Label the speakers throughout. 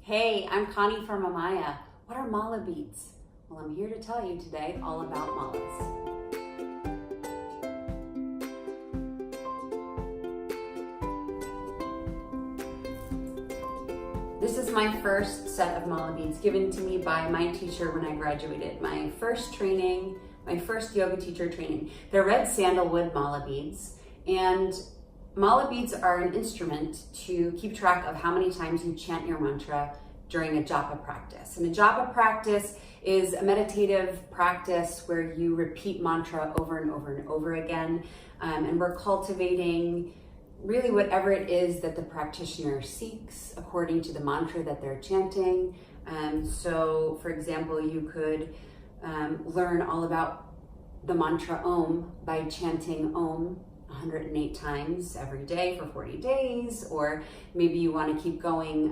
Speaker 1: Hey, I'm Connie from Amaya. What are mala beads? Well, I'm here to tell you today all about malas. This is my first set of mala beads given to me by my teacher when I graduated. My first training, my first yoga teacher training. They're red sandalwood mala beads, and mala beads are an instrument to keep track of how many times you chant your mantra during a japa practice. And a japa practice is a meditative practice where you repeat mantra over and over and over again. And we're cultivating really whatever it is that the practitioner seeks according to the mantra that they're chanting. So for example, you could learn all about the mantra Om by chanting Om 108 times every day for 40 days, or maybe you want to keep going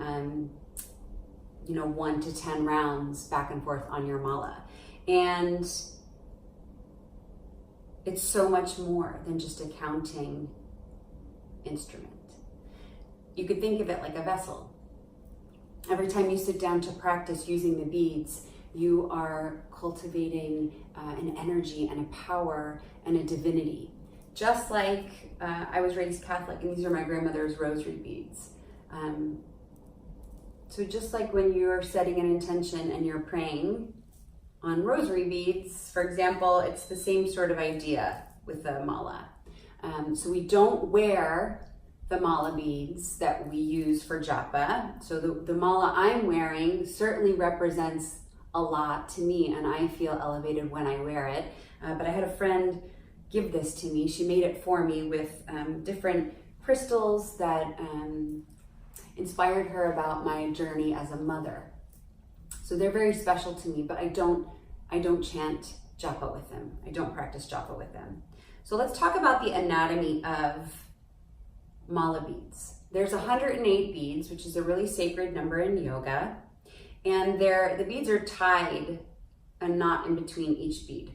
Speaker 1: 1 to 10 rounds back and forth on your mala. And it's so much more than just a counting instrument. You could think of it like a vessel. Every time you sit down to practice using the beads, you are cultivating an energy and a power and a divinity. Just like I was raised Catholic, and these are my grandmother's rosary beads. So just like when you're setting an intention and you're praying on rosary beads, for example, it's the same sort of idea with the mala. So we don't wear the mala beads that we use for japa. So the mala I'm wearing certainly represents a lot to me, and I feel elevated when I wear it. But I had a friend give this to me. She made it for me with different crystals that inspired her about my journey as a mother. So they're very special to me, but I don't chant japa with them. I don't practice japa with them. So let's talk about the anatomy of mala beads. There's 108 beads, which is a really sacred number in yoga. And the beads are tied a knot in between each bead.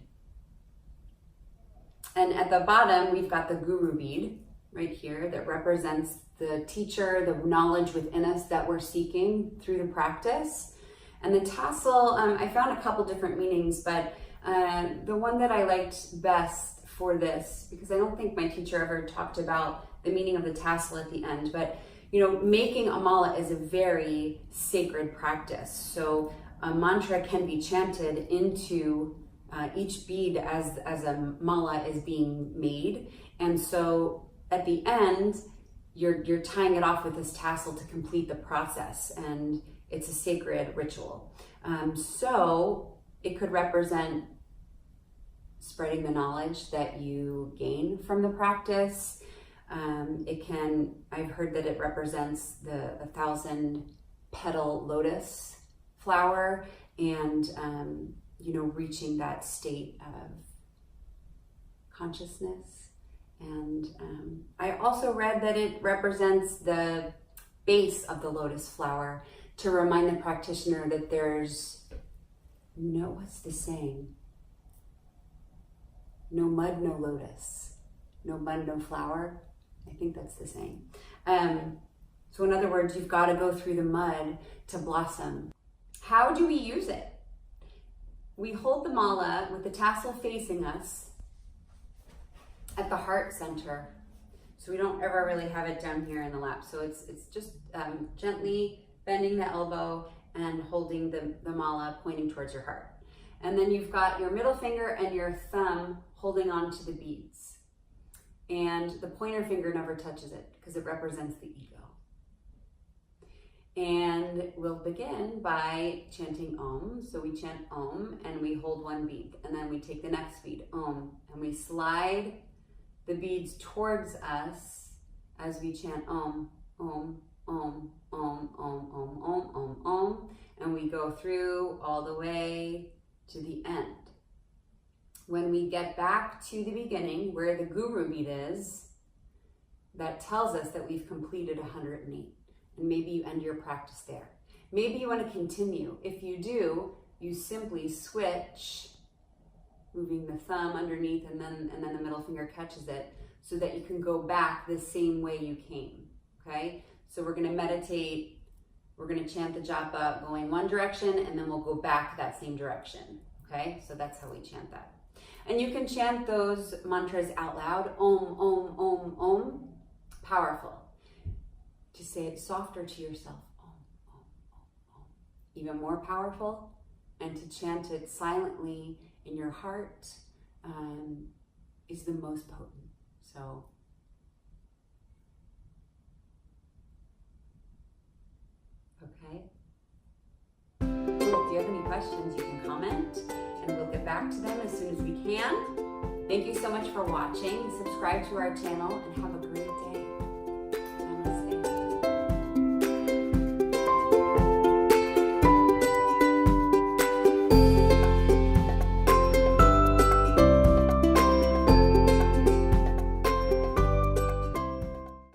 Speaker 1: And at the bottom, we've got the guru bead right here that represents the teacher, the knowledge within us that we're seeking through the practice. And the tassel, I found a couple different meanings, but the one that I liked best for this, because I don't think my teacher ever talked about the meaning of the tassel at the end, but making a mala is a very sacred practice. So a mantra can be chanted into each bead as a mala is being made. And so at the end, you're tying it off with this tassel to complete the process, and it's a sacred ritual. So it could represent spreading the knowledge that you gain from the practice. I've heard that it represents the 1,000-petal lotus flower, and reaching that state of consciousness. And I also read that it represents the base of the lotus flower to remind the practitioner that there's what's the saying? No mud, no lotus. No mud, no flower. I think that's the saying. So in other words, you've got to go through the mud to blossom. How do we use it? We hold the mala with the tassel facing us at the heart center. So we don't ever really have it down here in the lap. So it's just gently bending the elbow and holding the mala pointing towards your heart. And then you've got your middle finger and your thumb holding on to the beads. And the pointer finger never touches it because it represents the ego. And we'll begin by chanting Om. So we chant Om and we hold one bead. And then we take the next bead, Om, and we slide the beads towards us as we chant Om, Om, Om, Om, Om, Om, Om, Om, Om. And we go through all the way to the end. When we get back to the beginning where the guru bead is, that tells us that we've completed 108. And maybe you end your practice there. Maybe you want to continue. If you do, you simply switch, moving the thumb underneath and then the middle finger catches it, so that you can go back the same way you came, okay? So we're going to meditate we're going to chant the japa going one direction, and then we'll go back that same direction. Okay, so that's how we chant that. And you can chant those mantras out loud. Om, om, om, om. Powerful. To say it softer to yourself. Om, om, om, om. Even more powerful. And to chant it silently in your heart is the most potent. So, okay. If you have any questions, you can comment and we'll get back to them as soon as we can. Thank you so much for watching. Subscribe to our channel and have a great day.